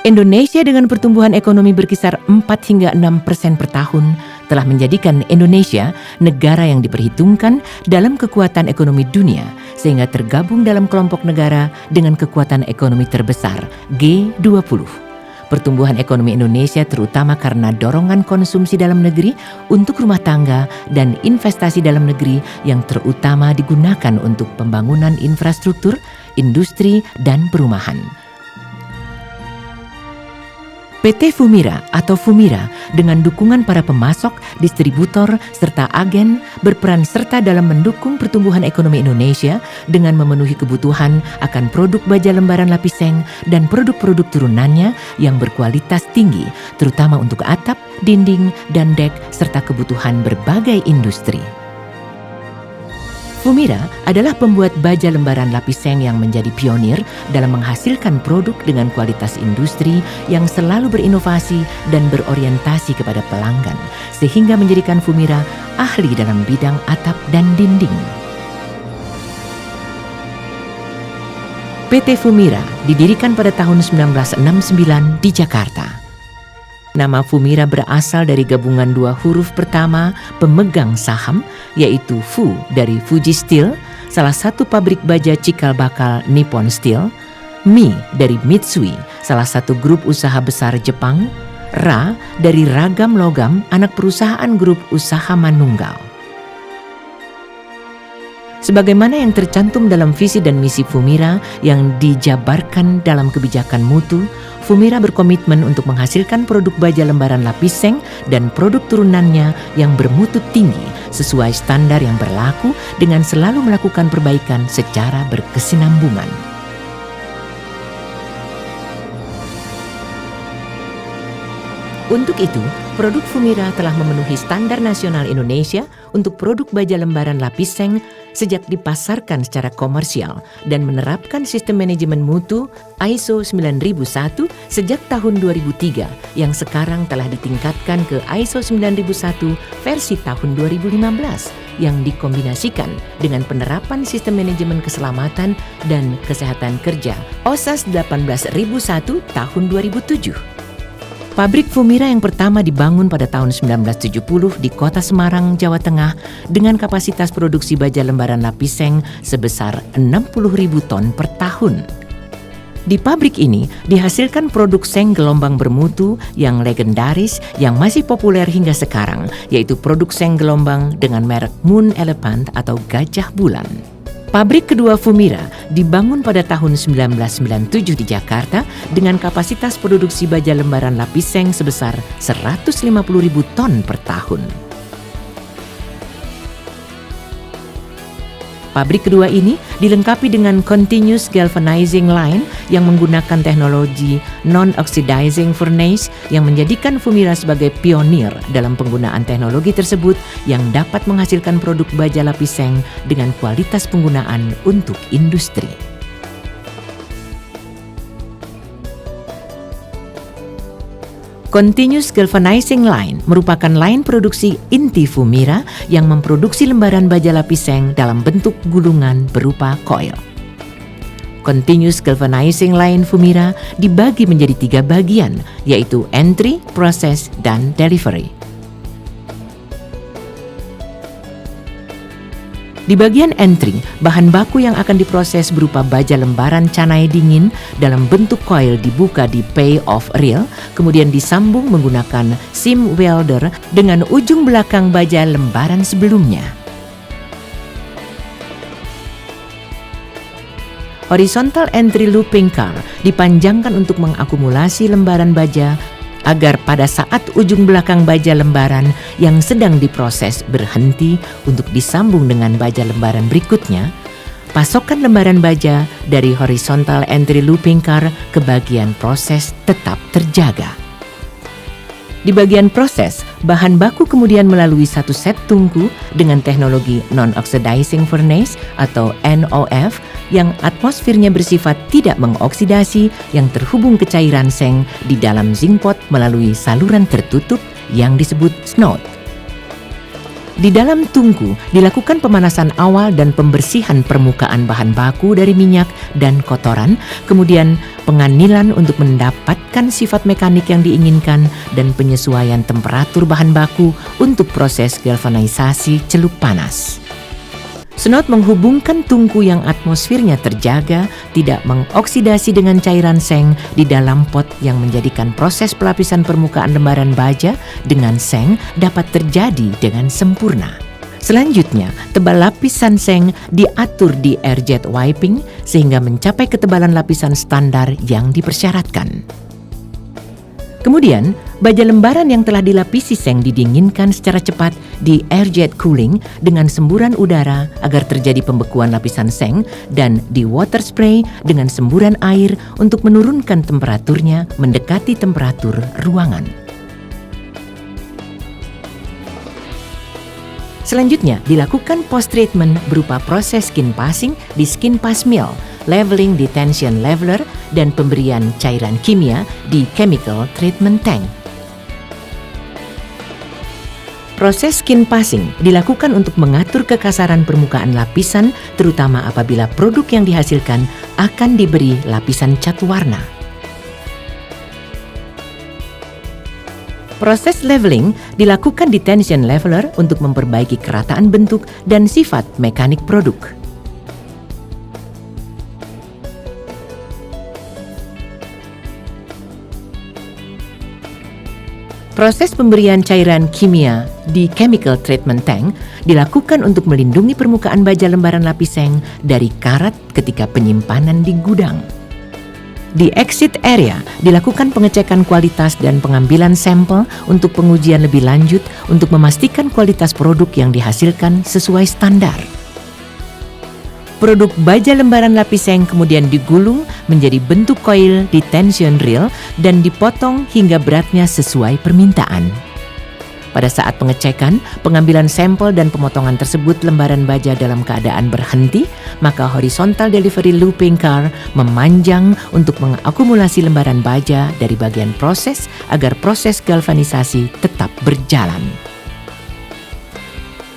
Indonesia dengan pertumbuhan ekonomi berkisar 4 hingga 6% per tahun telah menjadikan Indonesia negara yang diperhitungkan dalam kekuatan ekonomi dunia sehingga tergabung dalam kelompok negara dengan kekuatan ekonomi terbesar G20. Pertumbuhan ekonomi Indonesia terutama karena dorongan konsumsi dalam negeri untuk rumah tangga dan investasi dalam negeri yang terutama digunakan untuk pembangunan infrastruktur, industri, dan perumahan. PT Fumira atau Fumira dengan dukungan para pemasok, distributor, serta agen berperan serta dalam mendukung pertumbuhan ekonomi Indonesia dengan memenuhi kebutuhan akan produk baja lembaran lapis seng dan produk-produk turunannya yang berkualitas tinggi, terutama untuk atap, dinding, dan dek, serta kebutuhan berbagai industri. Fumira adalah pembuat baja lembaran lapis seng yang menjadi pionir dalam menghasilkan produk dengan kualitas industri yang selalu berinovasi dan berorientasi kepada pelanggan, sehingga menjadikan Fumira ahli dalam bidang atap dan dinding. PT Fumira didirikan pada tahun 1969 di Jakarta. Nama Fumira berasal dari gabungan dua huruf pertama pemegang saham, yaitu Fu dari Fuji Steel, salah satu pabrik baja cikal bakal Nippon Steel, Mi dari Mitsui, salah satu grup usaha besar Jepang, Ra dari Ragam Logam, anak perusahaan grup usaha Manunggal. Sebagaimana yang tercantum dalam visi dan misi Fumira yang dijabarkan dalam kebijakan mutu, Fumira berkomitmen untuk menghasilkan produk baja lembaran lapis seng dan produk turunannya yang bermutu tinggi sesuai standar yang berlaku dengan selalu melakukan perbaikan secara berkesinambungan. Untuk itu, produk Fumira telah memenuhi standar nasional Indonesia untuk produk baja lembaran lapis seng sejak dipasarkan secara komersial dan menerapkan sistem manajemen mutu ISO 9001 sejak tahun 2003 yang sekarang telah ditingkatkan ke ISO 9001 versi tahun 2015 yang dikombinasikan dengan penerapan sistem manajemen keselamatan dan kesehatan kerja OSAS 18001 tahun 2007. Pabrik Fumira yang pertama dibangun pada tahun 1970 di kota Semarang, Jawa Tengah dengan kapasitas produksi baja lembaran lapis seng sebesar 60.000 ton per tahun. Di pabrik ini dihasilkan produk seng gelombang bermutu yang legendaris yang masih populer hingga sekarang, yaitu produk seng gelombang dengan merek Moon Elephant atau gajah bulan. Pabrik kedua Fumira dibangun pada tahun 1997 di Jakarta dengan kapasitas produksi baja lembaran lapis seng sebesar 150.000 ton per tahun. Pabrik kedua ini dilengkapi dengan continuous galvanizing line yang menggunakan teknologi non-oxidizing furnace yang menjadikan Fumira sebagai pionir dalam penggunaan teknologi tersebut yang dapat menghasilkan produk baja lapis seng dengan kualitas penggunaan untuk industri. Continuous Galvanizing Line merupakan line produksi inti Fumira yang memproduksi lembaran baja lapis seng dalam bentuk gulungan berupa coil. Continuous Galvanizing Line Fumira dibagi menjadi 3 bagian, yaitu entry, process, dan delivery. Di bagian entry, bahan baku yang akan diproses berupa baja lembaran canai dingin dalam bentuk coil dibuka di pay-off reel, kemudian disambung menggunakan seam welder dengan ujung belakang baja lembaran sebelumnya. Horizontal entry looping car dipanjangkan untuk mengakumulasi lembaran baja agar pada saat ujung belakang baja lembaran yang sedang diproses berhenti untuk disambung dengan baja lembaran berikutnya, pasokan lembaran baja dari horizontal entry looping car ke bagian proses tetap terjaga. Di bagian proses, bahan baku kemudian melalui satu set tungku dengan teknologi non-oxidizing furnace atau NOF yang atmosfernya bersifat tidak mengoksidasi yang terhubung ke cairan seng di dalam zinc pot melalui saluran tertutup yang disebut snot. Di dalam tungku dilakukan pemanasan awal dan pembersihan permukaan bahan baku dari minyak dan kotoran, kemudian penganilan untuk mendapatkan sifat mekanik yang diinginkan, dan penyesuaian temperatur bahan baku untuk proses galvanisasi celup panas. Snot menghubungkan tungku yang atmosfernya terjaga, tidak mengoksidasi dengan cairan seng di dalam pot yang menjadikan proses pelapisan permukaan lembaran baja dengan seng dapat terjadi dengan sempurna. Selanjutnya, tebal lapisan seng diatur di airjet wiping sehingga mencapai ketebalan lapisan standar yang dipersyaratkan. Kemudian, baja lembaran yang telah dilapisi seng didinginkan secara cepat di airjet cooling dengan semburan udara agar terjadi pembekuan lapisan seng, dan di water spray dengan semburan air untuk menurunkan temperaturnya mendekati temperatur ruangan. Selanjutnya, dilakukan post-treatment berupa proses skin passing di skin pass mill, leveling di tension leveler, dan pemberian cairan kimia di chemical treatment tank. Proses skin passing dilakukan untuk mengatur kekasaran permukaan lapisan, terutama apabila produk yang dihasilkan akan diberi lapisan cat warna. Proses leveling dilakukan di tension leveler untuk memperbaiki kerataan bentuk dan sifat mekanik produk. Proses pemberian cairan kimia di chemical treatment tank dilakukan untuk melindungi permukaan baja lembaran lapis seng dari karat ketika penyimpanan di gudang. Di exit area dilakukan pengecekan kualitas dan pengambilan sampel untuk pengujian lebih lanjut untuk memastikan kualitas produk yang dihasilkan sesuai standar. Produk baja lembaran lapis seng kemudian digulung menjadi bentuk koil di tension reel dan dipotong hingga beratnya sesuai permintaan. Pada saat pengecekan, pengambilan sampel dan pemotongan tersebut lembaran baja dalam keadaan berhenti, maka horizontal delivery looping car memanjang untuk mengakumulasi lembaran baja dari bagian proses agar proses galvanisasi tetap berjalan.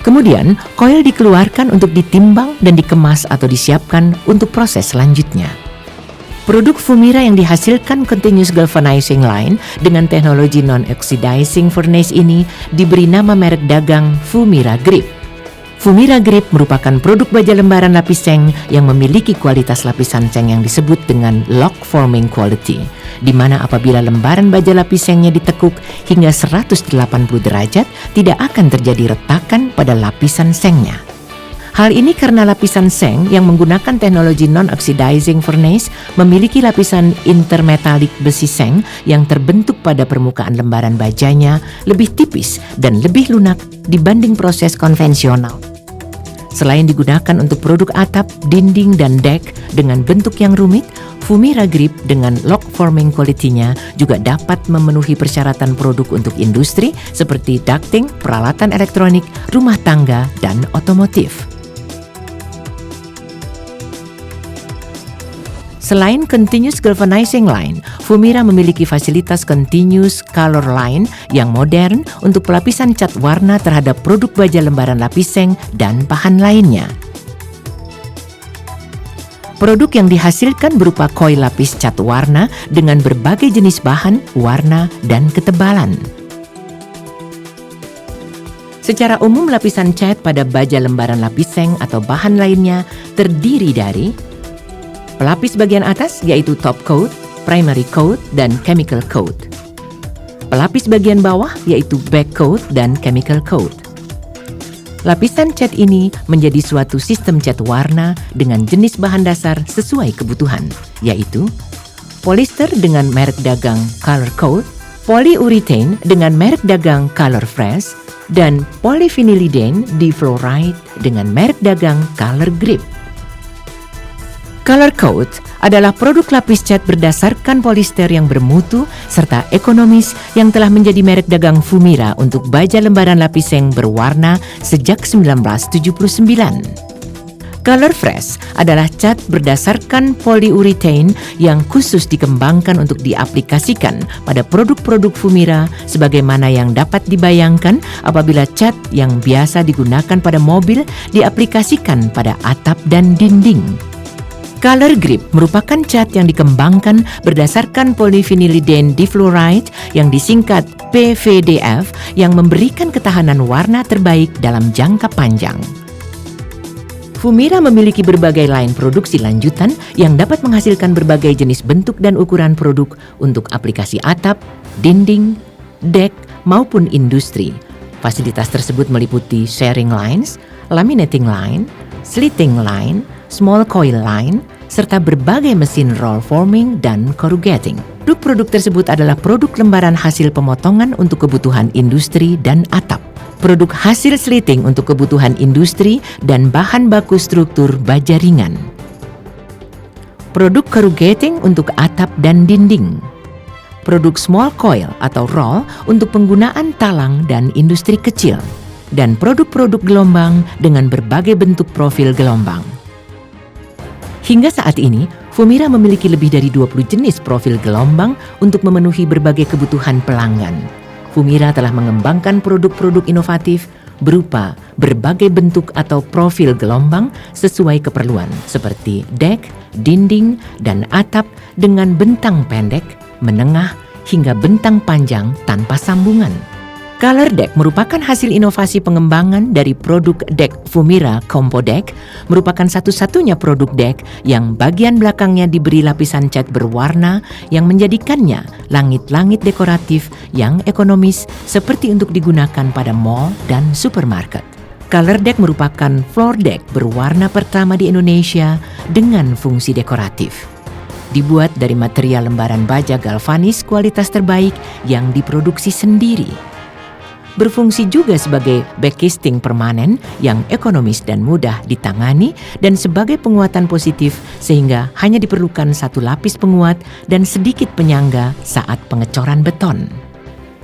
Kemudian, koil dikeluarkan untuk ditimbang dan dikemas atau disiapkan untuk proses selanjutnya. Produk Fumira yang dihasilkan Continuous Galvanizing Line dengan teknologi non-oxidizing furnace ini diberi nama merek dagang Fumira Grip. Fumira Grip merupakan produk baja lembaran lapis seng yang memiliki kualitas lapisan seng yang disebut dengan lock forming quality, di mana apabila lembaran baja lapis sengnya ditekuk hingga 180 derajat, tidak akan terjadi retakan pada lapisan sengnya. Hal ini karena lapisan seng yang menggunakan teknologi non-oxidizing furnace memiliki lapisan intermetalik besi seng yang terbentuk pada permukaan lembaran bajanya lebih tipis dan lebih lunak dibanding proses konvensional. Selain digunakan untuk produk atap, dinding, dan dek dengan bentuk yang rumit, Fumira Grip dengan lock forming quality-nya juga dapat memenuhi persyaratan produk untuk industri seperti ducting, peralatan elektronik, rumah tangga, dan otomotif. Selain Continuous Galvanizing Line, Fumira memiliki fasilitas Continuous Color Line yang modern untuk pelapisan cat warna terhadap produk baja lembaran lapis seng dan bahan lainnya. Produk yang dihasilkan berupa koil lapis cat warna dengan berbagai jenis bahan, warna, dan ketebalan. Secara umum lapisan cat pada baja lembaran lapis seng atau bahan lainnya terdiri dari pelapis bagian atas yaitu top coat, primary coat, dan chemical coat. Pelapis bagian bawah yaitu back coat dan chemical coat. Lapisan cat ini menjadi suatu sistem cat warna dengan jenis bahan dasar sesuai kebutuhan, yaitu polyester dengan merek dagang Color Coat, polyurethane dengan merek dagang Color Fresh, dan polyvinylidene difluoride dengan merek dagang Color Grip. Color Coat adalah produk lapis cat berdasarkan polyester yang bermutu serta ekonomis yang telah menjadi merek dagang Fumira untuk baja lembaran lapis seng berwarna sejak 1979. Color Fresh adalah cat berdasarkan polyurethane yang khusus dikembangkan untuk diaplikasikan pada produk-produk Fumira sebagaimana yang dapat dibayangkan apabila cat yang biasa digunakan pada mobil diaplikasikan pada atap dan dinding. Color Grip merupakan cat yang dikembangkan berdasarkan polyphenylidene difluoride yang disingkat PVDF yang memberikan ketahanan warna terbaik dalam jangka panjang. Fumira memiliki berbagai line produksi lanjutan yang dapat menghasilkan berbagai jenis bentuk dan ukuran produk untuk aplikasi atap, dinding, dek, maupun industri. Fasilitas tersebut meliputi sharing lines, laminating line, slitting line, small coil line, serta berbagai mesin roll forming dan corrugating. Produk-produk tersebut adalah produk lembaran hasil pemotongan untuk kebutuhan industri dan atap. Produk hasil slitting untuk kebutuhan industri dan bahan baku struktur baja ringan. Produk corrugating untuk atap dan dinding. Produk small coil atau roll untuk penggunaan talang dan industri kecil. Dan produk-produk gelombang dengan berbagai bentuk profil gelombang. Hingga saat ini, Fumira memiliki lebih dari 20 jenis profil gelombang untuk memenuhi berbagai kebutuhan pelanggan. Fumira telah mengembangkan produk-produk inovatif berupa berbagai bentuk atau profil gelombang sesuai keperluan seperti dek, dinding, dan atap dengan bentang pendek, menengah, hingga bentang panjang tanpa sambungan. Color Deck merupakan hasil inovasi pengembangan dari produk dek Fumira Compo Deck, merupakan satu-satunya produk dek yang bagian belakangnya diberi lapisan cat berwarna yang menjadikannya langit-langit dekoratif yang ekonomis seperti untuk digunakan pada mall dan supermarket. Color Deck merupakan floor deck berwarna pertama di Indonesia dengan fungsi dekoratif. Dibuat dari material lembaran baja galvanis kualitas terbaik yang diproduksi sendiri. Berfungsi juga sebagai backcasting permanen yang ekonomis dan mudah ditangani dan sebagai penguatan positif sehingga hanya diperlukan satu lapis penguat dan sedikit penyangga saat pengecoran beton.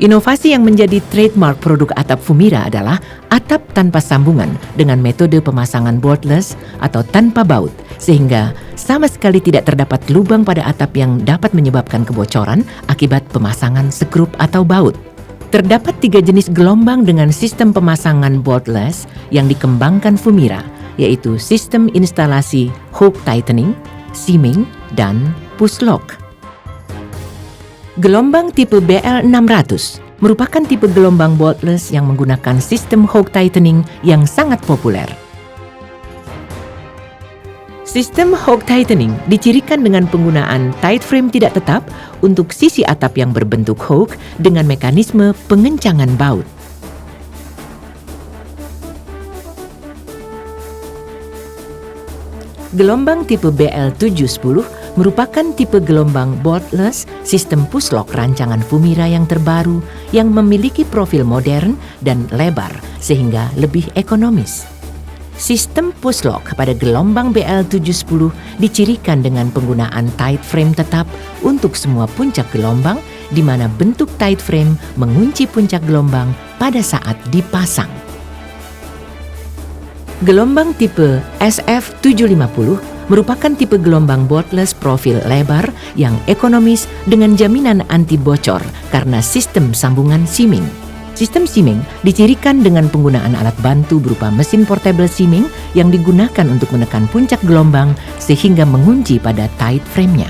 Inovasi yang menjadi trademark produk atap Fumira adalah atap tanpa sambungan dengan metode pemasangan boardless atau tanpa baut sehingga sama sekali tidak terdapat lubang pada atap yang dapat menyebabkan kebocoran akibat pemasangan skrup atau baut. Terdapat 3 jenis gelombang dengan sistem pemasangan boardless yang dikembangkan Fumira, yaitu sistem instalasi hook tightening, seaming, dan push lock. Gelombang tipe BL600 merupakan tipe gelombang boardless yang menggunakan sistem hook tightening yang sangat populer. Sistem hook tightening dicirikan dengan penggunaan tight frame tidak tetap untuk sisi atap yang berbentuk hook dengan mekanisme pengencangan baut. Gelombang tipe BL710 merupakan tipe gelombang boardless sistem push lock rancangan Fumira yang terbaru yang memiliki profil modern dan lebar sehingga lebih ekonomis. Sistem push lock pada gelombang BL710 dicirikan dengan penggunaan tight frame tetap untuk semua puncak gelombang di mana bentuk tight frame mengunci puncak gelombang pada saat dipasang. Gelombang tipe SF750 merupakan tipe gelombang boardless profil lebar yang ekonomis dengan jaminan anti bocor karena sistem sambungan seaming. Sistem seaming dicirikan dengan penggunaan alat bantu berupa mesin portable seaming yang digunakan untuk menekan puncak gelombang sehingga mengunci pada tight frame-nya.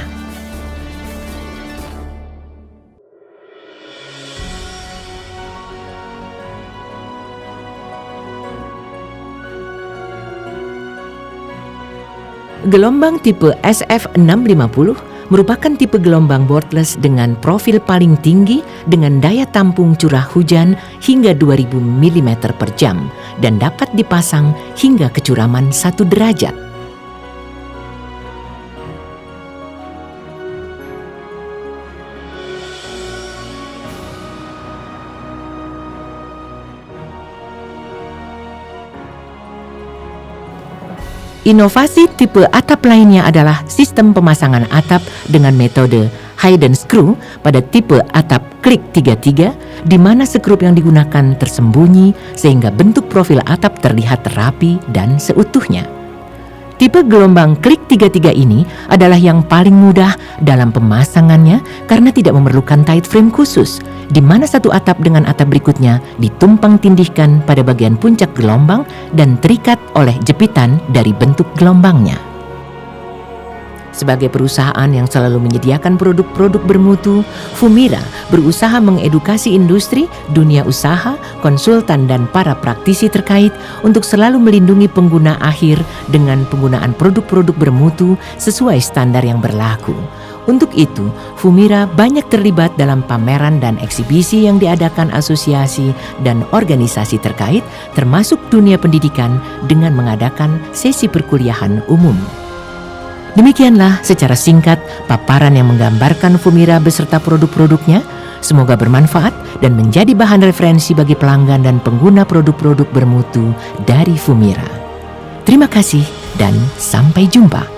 Gelombang tipe SF650 merupakan tipe gelombang boardless dengan profil paling tinggi dengan daya tampung curah hujan hingga 2000 mm per jam dan dapat dipasang hingga kecuraman 1 derajat. Inovasi tipe atap lainnya adalah sistem pemasangan atap dengan metode hidden screw pada tipe atap klik 33 di mana skrup yang digunakan tersembunyi sehingga bentuk profil atap terlihat rapi dan seutuhnya. Tipe gelombang klik 33 ini adalah yang paling mudah dalam pemasangannya karena tidak memerlukan tight frame khusus, di mana satu atap dengan atap berikutnya ditumpang tindihkan pada bagian puncak gelombang dan terikat oleh jepitan dari bentuk gelombangnya. Sebagai perusahaan yang selalu menyediakan produk-produk bermutu, Fumira berusaha mengedukasi industri, dunia usaha, konsultan dan para praktisi terkait untuk selalu melindungi pengguna akhir dengan penggunaan produk-produk bermutu sesuai standar yang berlaku. Untuk itu, Fumira banyak terlibat dalam pameran dan eksibisi yang diadakan asosiasi dan organisasi terkait, termasuk dunia pendidikan dengan mengadakan sesi perkuliahan umum. Demikianlah secara singkat paparan yang menggambarkan Fumira beserta produk-produknya. Semoga bermanfaat dan menjadi bahan referensi bagi pelanggan dan pengguna produk-produk bermutu dari Fumira. Terima kasih dan sampai jumpa.